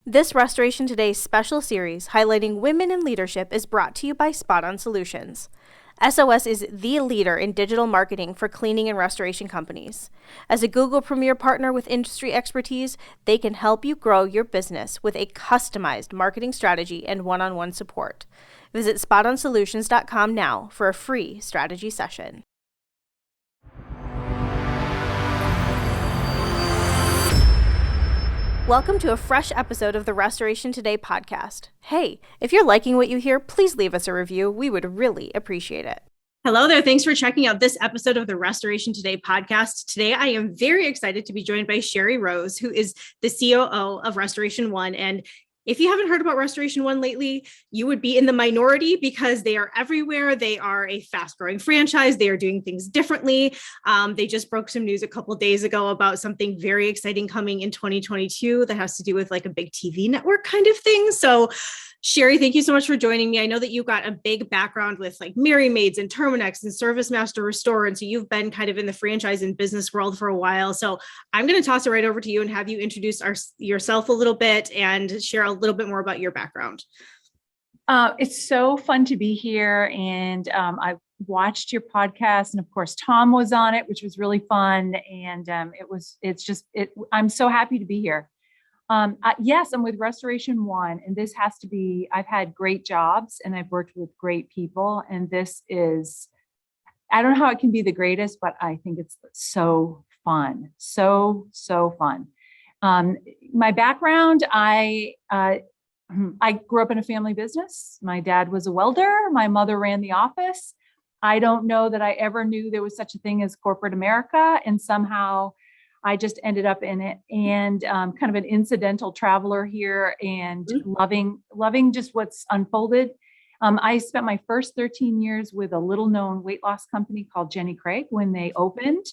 This Restoration Today special series highlighting women in leadership is brought to you by Spot On Solutions. SOS is the leader in digital marketing for cleaning and restoration companies. As a Google Premier partner with industry expertise, they can help you grow your business with a customized marketing strategy and one-on-one support. Visit spotonsolutions.com now for a free strategy session. Welcome to a fresh episode of the Restoration Today podcast. Hey, if you're liking what you hear, please leave us a review. We would really appreciate it. Hello there. Thanks for checking out this episode of the Restoration Today podcast. Today, I am very excited to be joined by Sherry Rose, who is the COO of Restoration 1. And if you haven't heard about Restoration 1 lately, you would be in the minority because they are everywhere. They are a fast-growing franchise. They are doing things differently. They just broke some news a couple of days ago about something very exciting coming in 2022 that has to do with like a big TV network kind of thing. So Sherry, thank you so much for joining me. I know that you've got a big background with like Maids and Terminix and ServiceMaster Restore. And so you've been kind of in the franchise and business world for a while. So I'm going to toss it right over to you and have you introduce yourself a little bit and share a little bit more about your background. It's so fun to be here. And I watched your podcast, and of course, Tom was on it, which was really fun. And I'm so happy to be here. Yes, I'm with Restoration 1, and this has to be, I've had great jobs and I've worked with great people. And this is, I don't know how it can be the greatest, but I think it's so fun. So fun. My background, I grew up in a family business. My dad was a welder. My mother ran the office. I don't know that I ever knew there was such a thing as corporate America. And somehow I just ended up in it, and kind of an incidental traveler here, and loving just what's unfolded. I spent my first 13 years with a little known weight loss company called Jenny Craig when they opened,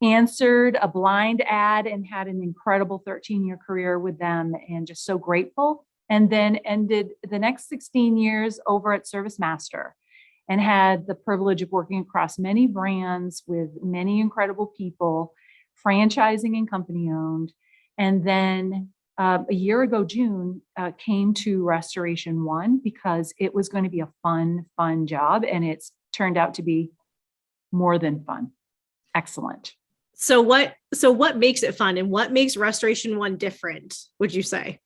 answered a blind ad and had an incredible 13-year career with them, and just so grateful. And then ended the next 16 years over at ServiceMaster and had the privilege of working across many brands with many incredible people, franchising and company owned. And then a year ago, June, came to Restoration 1 because it was going to be a fun job. And it's turned out to be more than fun. Excellent. So what makes it fun, and what makes Restoration 1 different, would you say?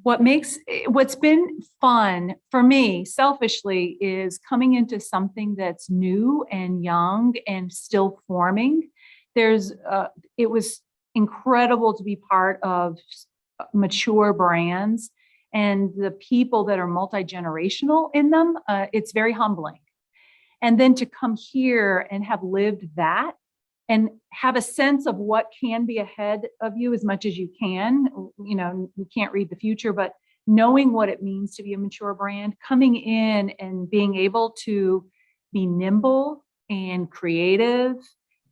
What's been fun for me selfishly is coming into something that's new and young and still forming. It was incredible to be part of mature brands and the people that are multi-generational in them. It's very humbling. And then to come here and have lived that and have a sense of what can be ahead of you as much as you can. You can't read the future, but knowing what it means to be a mature brand, coming in and being able to be nimble and creative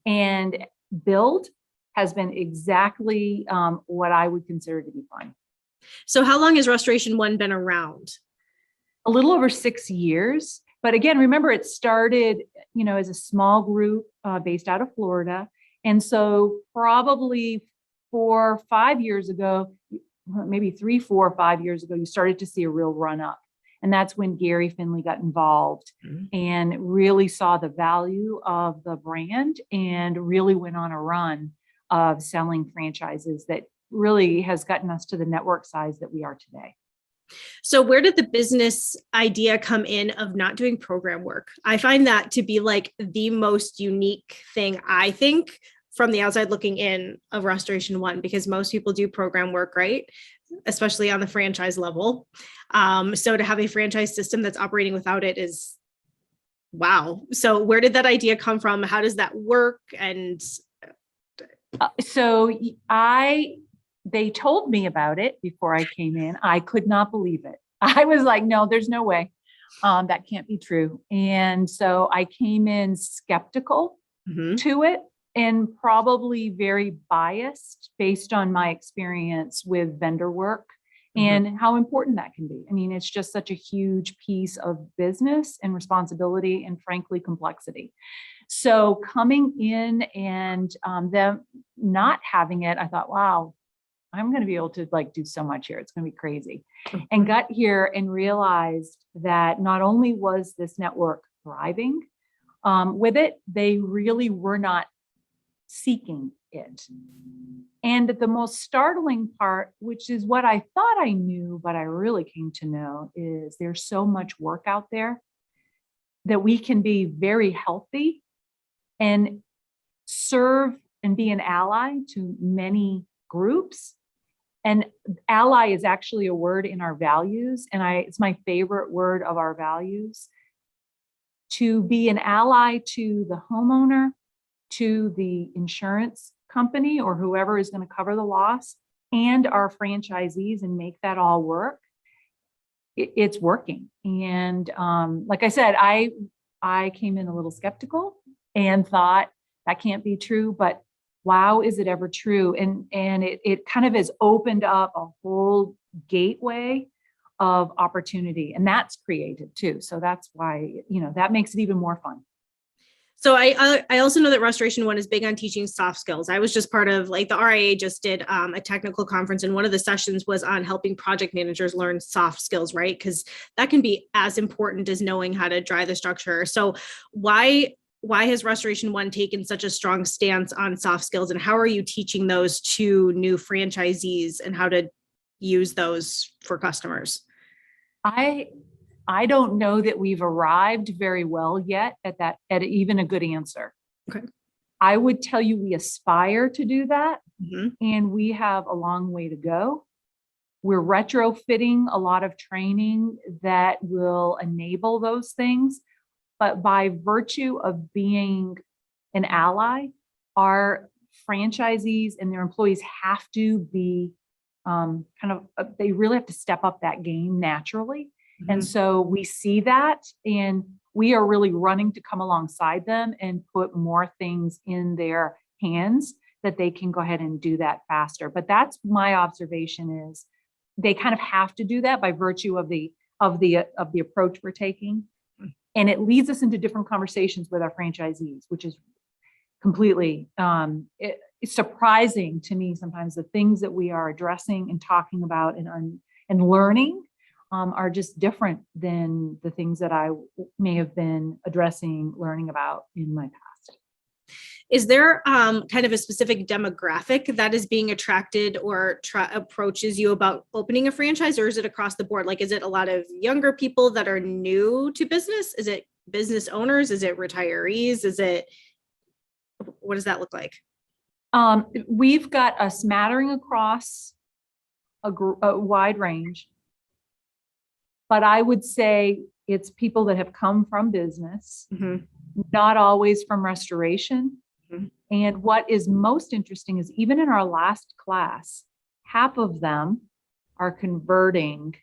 and build has been exactly what I would consider to be fun. So how long has Restoration 1 been around? A little over 6 years. But again, remember, it started, as a small group based out of Florida. And so probably 4 or 5 years ago, maybe 3, 4 or 5 years ago, you started to see a real run up. And that's when Gary Finley got involved and really saw the value of the brand and really went on a run of selling franchises that really has gotten us to the network size that we are today. So where did the business idea come in of not doing program work? I find that to be like the most unique thing, I think, from the outside looking in of Restoration 1, because most people do program work, right? Especially on the franchise level. So to have a franchise system that's operating without it is wow. So where did that idea come from? How does that work? And they told me about it before I came in. I could not believe it. I was like, no, there's no way. That can't be true. And so I came in skeptical to it, and probably very biased based on my experience with vendor work and how important that can be. I mean, it's just such a huge piece of business and responsibility and frankly, complexity. So coming in and them not having it, I thought, wow, I'm going to be able to like do so much here. It's going to be crazy. And got here and realized that not only was this network thriving with it, they really were not seeking it. And the most startling part, which is what I thought I knew, but I really came to know, is there's so much work out there that we can be very healthy and serve and be an ally to many groups. And ally is actually a word in our values. And it's my favorite word of our values. To be an ally to the homeowner, to the insurance company or whoever is going to cover the loss, and our franchisees, and make that all work. It's working. And like I said, I came in a little skeptical and thought that can't be true, but wow, is it ever true? And it kind of has opened up a whole gateway of opportunity, and that's creative too. So that's why, that makes it even more fun. So I also know that Restoration One is big on teaching soft skills. I was just part of the RIA just did a technical conference, and one of the sessions was on helping project managers learn soft skills, right? Because that can be as important as knowing how to drive the structure. So why has Restoration One taken such a strong stance on soft skills, and how are you teaching those to new franchisees and how to use those for customers? I don't know that we've arrived very well yet at even a good answer. Okay. I would tell you we aspire to do that, Mm-hmm. and we have a long way to go. We're retrofitting a lot of training that will enable those things. But by virtue of being an ally, our franchisees and their employees have to be they really have to step up that game naturally. Mm-hmm. And so we see that, and we are really running to come alongside them and put more things in their hands that they can go ahead and do that faster. But that's my observation, is they kind of have to do that by virtue of the approach we're taking. And it leads us into different conversations with our franchisees, which is completely it's surprising to me sometimes. The things that we are addressing and talking about and learning are just different than the things that I may have been learning about in my past. Is there kind of a specific demographic that is being attracted or approaches you about opening a franchise, or is it across the board? Is it a lot of younger people that are new to business? Is it business owners? Is it retirees? What does that look like? We've got a smattering across a wide range, but I would say it's people that have come from business, mm-hmm. not always from restoration. Mm-hmm. And what is most interesting is even in our last class, half of them are converting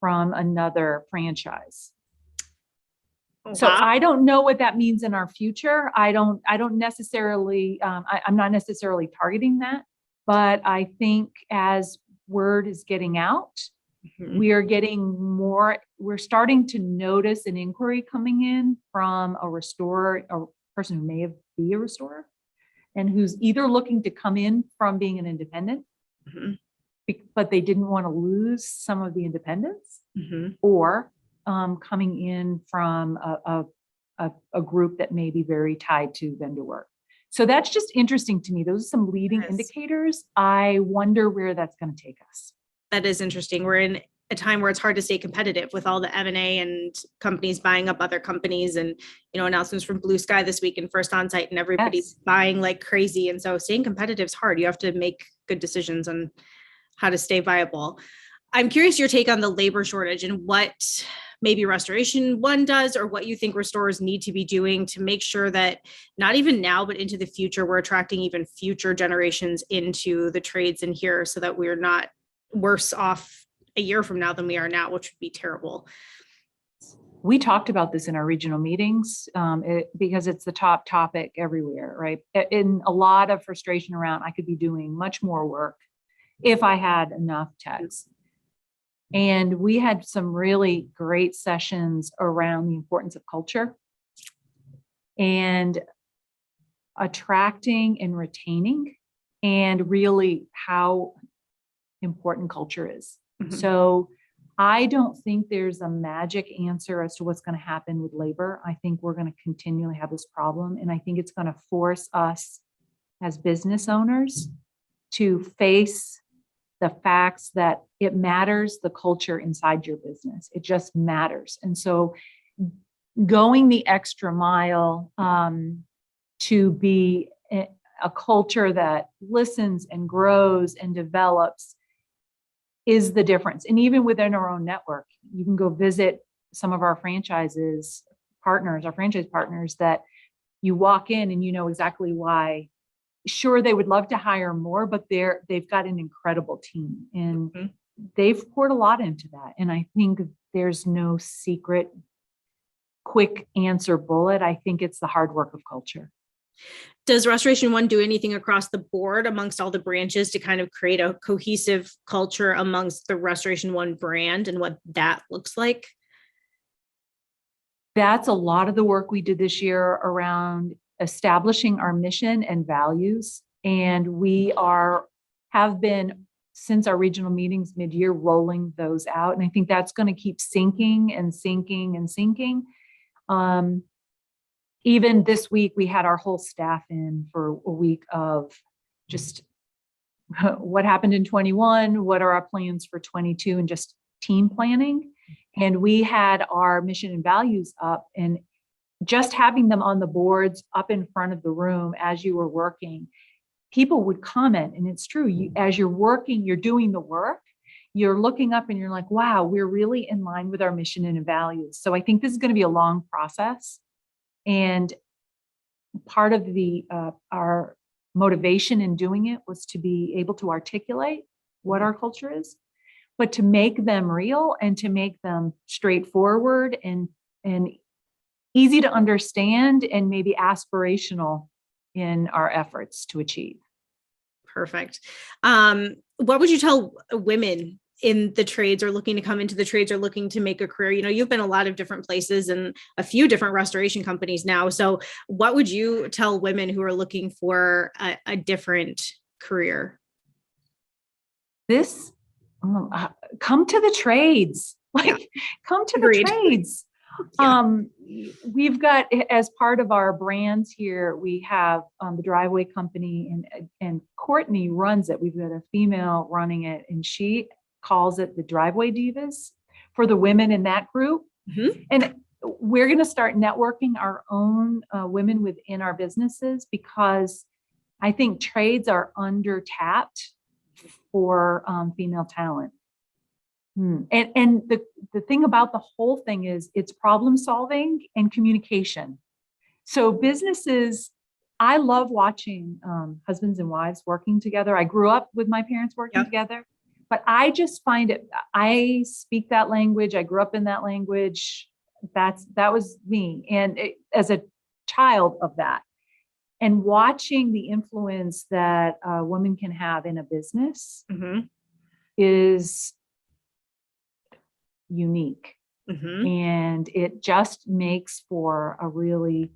from another franchise. Oh, so wow. I don't know what that means in our future. I don't necessarily, I'm not necessarily targeting that, but I think as word is getting out, mm-hmm. we're starting to notice an inquiry coming in from a person who may be a restorer and who's either looking to come in from being an independent, mm-hmm. but they didn't want to lose some of the independence, mm-hmm. or coming in from a group that may be very tied to vendor work. So that's just interesting to me. Those are some leading indicators. I wonder where that's going to take us. That is interesting. We're in a time where it's hard to stay competitive with all the M&A and companies buying up other companies, and announcements from Blue Sky this week and First Onsite, and everybody's buying like crazy. And so staying competitive is hard. You have to make good decisions on how to stay viable. I'm curious your take on the labor shortage and what maybe Restoration One does, or what you think restorers need to be doing to make sure that not even now, but into the future, we're attracting even future generations into the trades in here, so that we're not worse off a year from now than we are now, which would be terrible. We talked about this in our regional meetings because it's the top topic everywhere, right? In a lot of frustration around, I could be doing much more work if I had enough techs. And we had some really great sessions around the importance of culture and attracting and retaining and really how important culture is. Mhm. So I don't think there's a magic answer as to what's going to happen with labor. I think we're going to continually have this problem. And I think it's going to force us as business owners to face the facts that it matters, the culture inside your business. It just matters. And so going the extra mile to be a culture that listens and grows and develops is the difference. And even within our own network, you can go visit some of our franchise partners that you walk in and you know exactly why. Sure, they would love to hire more, but they've got an incredible team and Mhm. they've poured a lot into that. And I think there's no secret, quick answer bullet. I think it's the hard work of culture. Does Restoration One do anything across the board amongst all the branches to kind of create a cohesive culture amongst the Restoration One brand and what that looks like? That's a lot of the work we did this year around establishing our mission and values. And we have been, since our regional meetings mid-year, rolling those out. And I think that's going to keep sinking and sinking and sinking. Even this week, we had our whole staff in for a week of just what happened in 21, what are our plans for 22, and just team planning. And we had our mission and values up, and just having them on the boards up in front of the room as you were working, people would comment. And it's true. As you're working, you're doing the work, you're looking up and you're like, wow, we're really in line with our mission and values. So I think this is going to be a long process. And part of our motivation in doing it was to be able to articulate what our culture is, but to make them real and to make them straightforward and easy to understand and maybe aspirational in our efforts to achieve. Perfect. What would you tell women in the trades or looking to come into the trades or looking to make a career? You know, you've been a lot of different places and a few different restoration companies now. So what would you tell women who are looking for a different career? Come to the trades, come to Agreed. the trades. Yeah. We've got, as part of our brands here, we have the driveway company and Courtney runs it. We've got a female running it and she calls it the Driveway Divas for the women in that group. Mm-hmm. And we're going to start networking our own women within our businesses because I think trades are under tapped for female talent. And the thing about the whole thing is it's problem solving and communication. So businesses, I love watching husbands and wives working together. I grew up with my parents working together, but I just find it, I speak that language. I grew up in that language. That was me. And as a child of that, and watching the influence that a woman can have in a business is unique. And it just makes for a really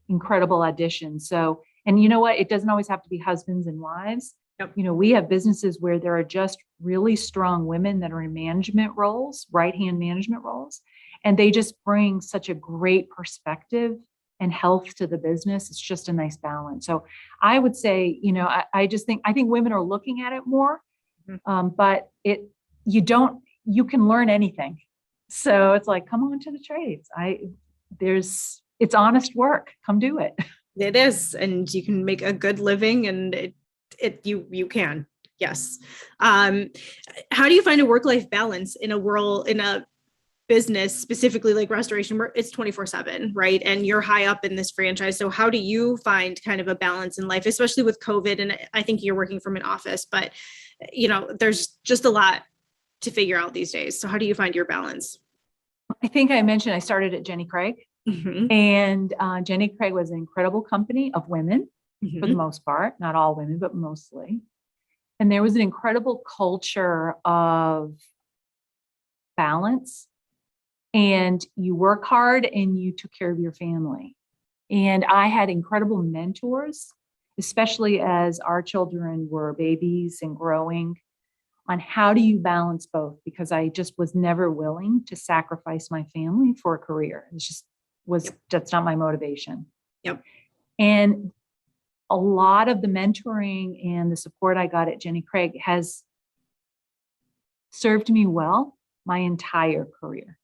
incredible addition. So, and you know what? It doesn't always have to be husbands and wives. You know, we have businesses where there are just really strong women that are in management roles, right-hand management roles, and they just bring such a great perspective and health to the business. It's just a nice balance. So I would say, you know, I think women are looking at it more, but you can learn anything. So it's like, come on to the trades. It's honest work. Come do it. It is. And you can make a good living and you can. Yes. How do you find a work-life balance in a business, specifically like restoration, where it's 24/7, right? And you're high up in this franchise. So how do you find kind of a balance in life, especially with COVID? And I think you're working from an office, but you know, there's just a lot to figure out these days. So how do you find your balance? I think I mentioned I started at Jenny Craig, and Jenny Craig was an incredible company of women for the most part, not all women, but mostly. And there was an incredible culture of balance, and you work hard and you took care of your family. And I had incredible mentors, especially as our children were babies and growing, on how do you balance both? Because I just was never willing to sacrifice my family for a career. That's not my motivation. Yep. And a lot of the mentoring and the support I got at Jenny Craig has served me well my entire career.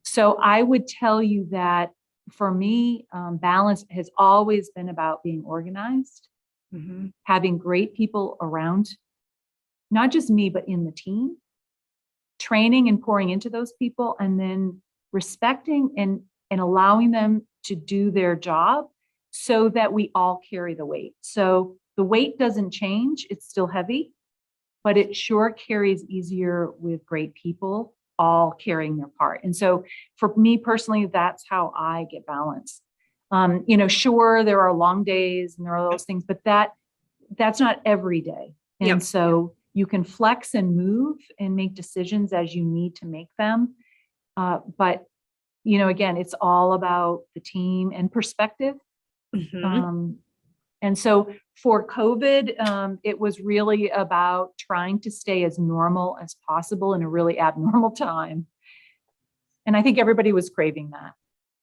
So I would tell you that for me, balance has always been about being organized, having great people around, not just me, but in the team, training and pouring into those people, and then respecting and allowing them to do their job so that we all carry the weight. So the weight doesn't change. It's still heavy, but it sure carries easier with great people all carrying their part. And so for me personally, that's how I get balance. Sure, there are long days and there are those things, but that's not every day. And so you can flex and move and make decisions as you need to make them. But again, it's all about the team and perspective. And so for COVID, it was really about trying to stay as normal as possible in a really abnormal time. And I think everybody was craving that.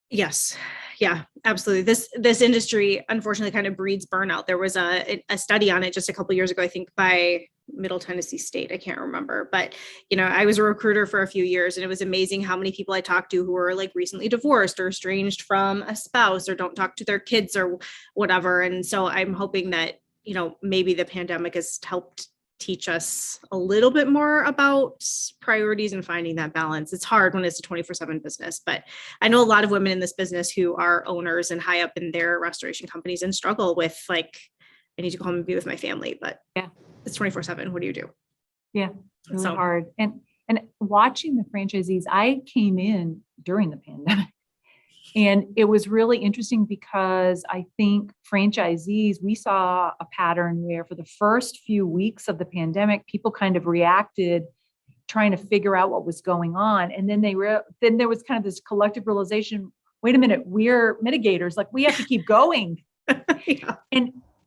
Yes. Yeah, absolutely. This industry, unfortunately, kind of breeds burnout. There was a study on it just a couple of years ago, I think by Middle Tennessee State. I can't remember, but I was a recruiter for a few years, and it was amazing how many people I talked to who were like recently divorced or estranged from a spouse or don't talk to their kids or whatever. And so I'm hoping that, maybe the pandemic has helped teach us a little bit more about priorities and finding that balance. It's hard when it's a 24/7 business, but I know a lot of women in this business who are owners and high up in their restoration companies and struggle with like, I need to go home and be with my family, but it's 24/7. What do you do? Yeah, really hard. And watching the franchisees, I came in during the pandemic. And it was really interesting because I think franchisees, we saw a pattern where for the first few weeks of the pandemic, people kind of reacted trying to figure out what was going on. And then then there was kind of this collective realization, wait a minute, we're mitigators, like we have to keep going.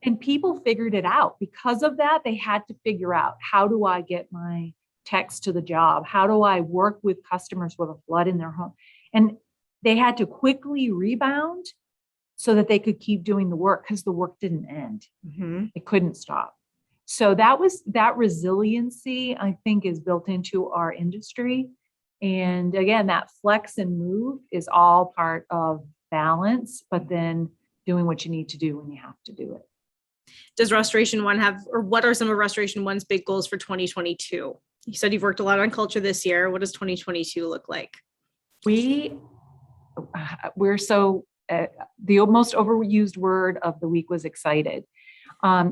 And people figured it out. Because of that, they had to figure out, how do I get my techs to the job? How do I work with customers who have a flood in their home? And they had to quickly rebound so that they could keep doing the work, because the work didn't end. It couldn't stop. So that resiliency, I think, is built into our industry. And again, that flex and move is all part of balance, but then doing what you need to do when you have to do it. Does Restoration One have, or what are some of Restoration One's big goals for 2022? You said you've worked a lot on culture this year. What does 2022 look like? We're so, the most overused word of the week was excited.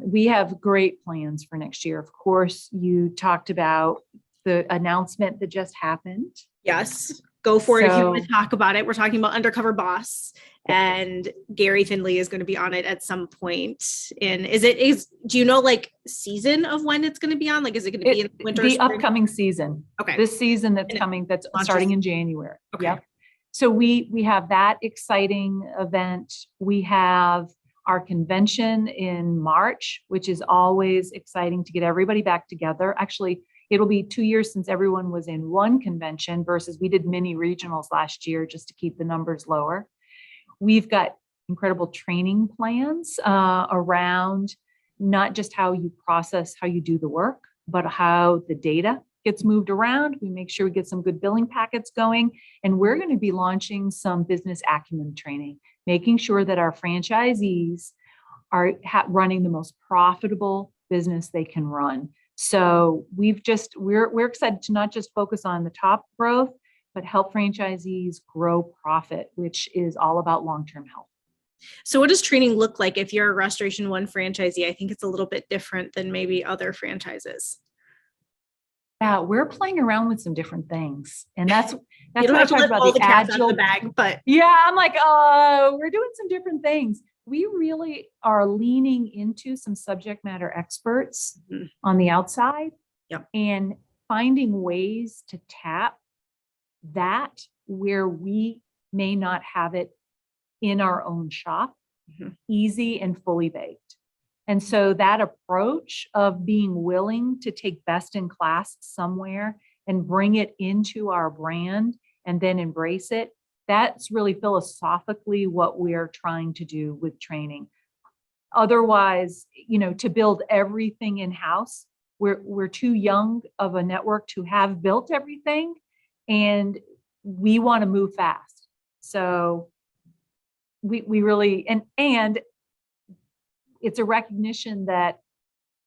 We have great plans for next year. Of course, you talked about the announcement that just happened. Yes. Go for it if you want to talk about it. We're talking about Undercover Boss, and Gary Finley is going to be on it at some point. And do you know like season of when it's going to be on? Like, is it going to be in winter? The upcoming season. Okay. This season that's coming, that's starting in January. Okay. Yep. So we have that exciting event. We have our convention in March, which is always exciting to get everybody back together. Actually, it'll be 2 years since everyone was in one convention versus we did mini regionals last year just to keep the numbers lower. We've got incredible training plans around not just how you process, how you do the work, but how the data gets moved around. We make sure we get some good billing packets going. And we're going to be launching some business acumen training, making sure that our franchisees are running the most profitable business they can run. So we're excited to not just focus on the top growth, but help franchisees grow profit, which is all about long-term health. So what does training look like if you're a Restoration One franchisee? I think it's a little bit different than maybe other franchises. Yeah, we're playing around with some different things. And that's you don't what I have to talked let about all the cats agile out of the bag, but yeah, I'm like, we're doing some different things. We really are leaning into some subject matter experts on the outside and finding ways to tap that where we may not have it in our own shop, easy and fully baked. And so that approach of being willing to take best in class somewhere and bring it into our brand and then embrace it, that's really philosophically what we're trying to do with training. Otherwise, to build everything in-house, we're too young of a network to have built everything, and we want to move fast. So we really, and it's a recognition that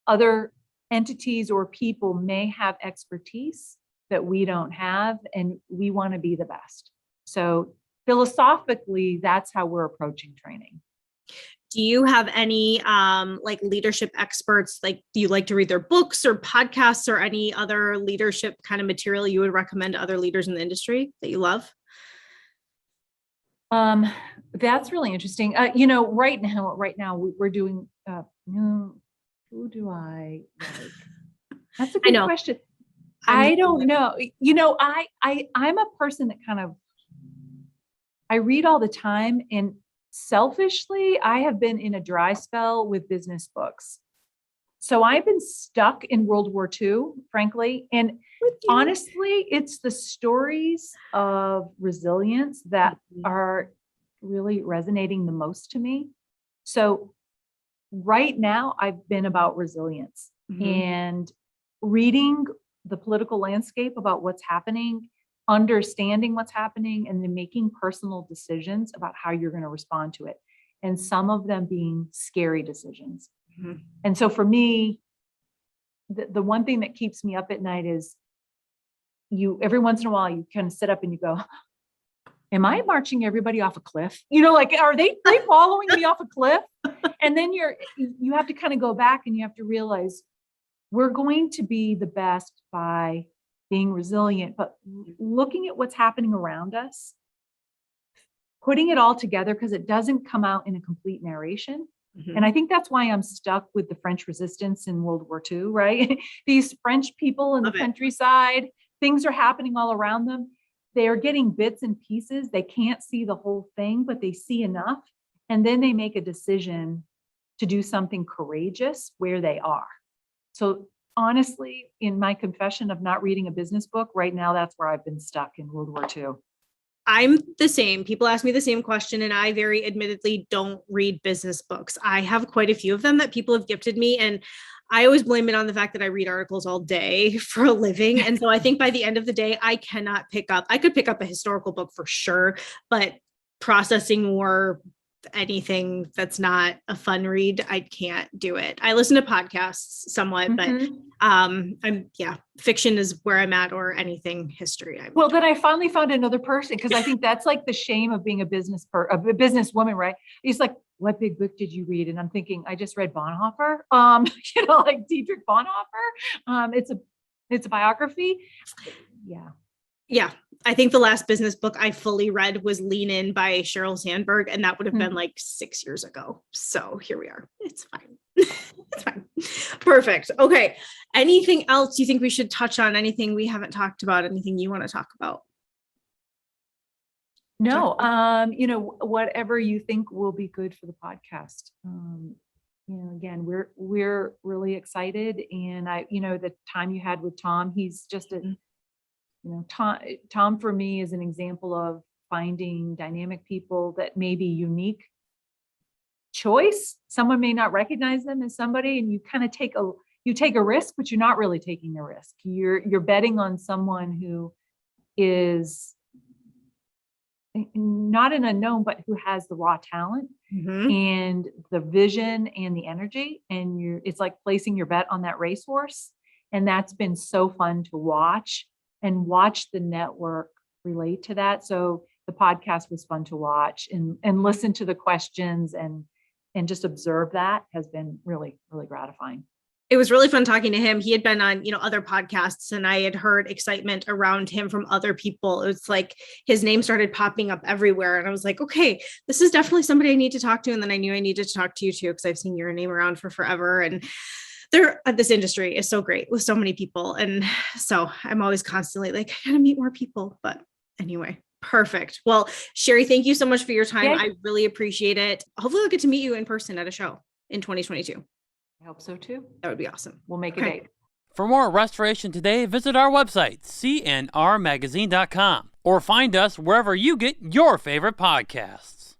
other entities or people may have expertise that we don't have, and we want to be the best. So philosophically, that's how we're approaching training. Do you have any like leadership experts, like do you like to read their books or podcasts or any other leadership kind of material you would recommend to other leaders in the industry that you love? That's really interesting. Right now we're doing, who do I like? That's a good question. I don't know. I'm a person that I read all the time, and selfishly, I have been in a dry spell with business books. So I've been stuck in World War II, frankly. And honestly, it's the stories of resilience that are really resonating the most to me. So right now, I've been about resilience and reading the political landscape about what's happening, understanding what's happening, and then making personal decisions about how you're going to respond to it. And some of them being scary decisions. And so for me, the one thing that keeps me up at night is every once in a while, you kind of sit up and you go, am I marching everybody off a cliff? Are they following me off a cliff? And then you have to kind of go back and you have to realize we're going to be the best by being resilient, but looking at what's happening around us, putting it all together, because it doesn't come out in a complete narration. And I think that's why I'm stuck with the French resistance in World War II, right? These French people in the countryside, things are happening all around them. They are getting bits and pieces. They can't see the whole thing, but they see enough. And then they make a decision to do something courageous where they are. So honestly, in my confession of not reading a business book, right now, that's where I've been stuck in World War II. I'm the same. People ask me the same question, and I very admittedly don't read business books. I have quite a few of them that people have gifted me, and I always blame it on the fact that I read articles all day for a living. And so I think by the end of the day, I could pick up a historical book for sure, but processing more anything that's not a fun read, I can't do it. I listen to podcasts somewhat, but fiction is where I'm at, or anything history. Well, then I finally found another person, because I think that's like the shame of being a businesswoman, right? He's like, what big book did you read? And I'm thinking, I just read Bonhoeffer, like Dietrich Bonhoeffer. It's a biography. Yeah. I think the last business book I fully read was Lean In by Sheryl Sandberg, and that would have been like 6 years ago. So here we are. It's fine. It's fine. Perfect. Okay. Anything else you think we should touch on? Anything we haven't talked about? Anything you want to talk about? No, whatever you think will be good for the podcast. Again, we're really excited, and the time you had with Tom, he's just Tom for me is an example of finding dynamic people that may be unique choice. Someone may not recognize them as somebody, and you kind of take a risk, but you're not really taking a risk. You're betting on someone who is not an unknown, but who has the raw talent and the vision and the energy. And it's like placing your bet on that racehorse. And that's been so fun to watch the network relate to that. So the podcast was fun to watch and listen to the questions and just observe. That has been really, really gratifying. It was really fun talking to him. He had been on, other podcasts, and I had heard excitement around him from other people. It was like his name started popping up everywhere. And I was like, okay, this is definitely somebody I need to talk to. And then I knew I needed to talk to you too, because I've seen your name around for forever. And this industry is so great with so many people. And so I'm always constantly like, I gotta meet more people. But anyway, perfect. Well, Sherry, thank you so much for your time. I really appreciate it. Hopefully I'll get to meet you in person at a show in 2022. I hope so too. That would be awesome. We'll make a Okay. date. For more Restoration Today, visit our website, cnrmagazine.com, or find us wherever you get your favorite podcasts.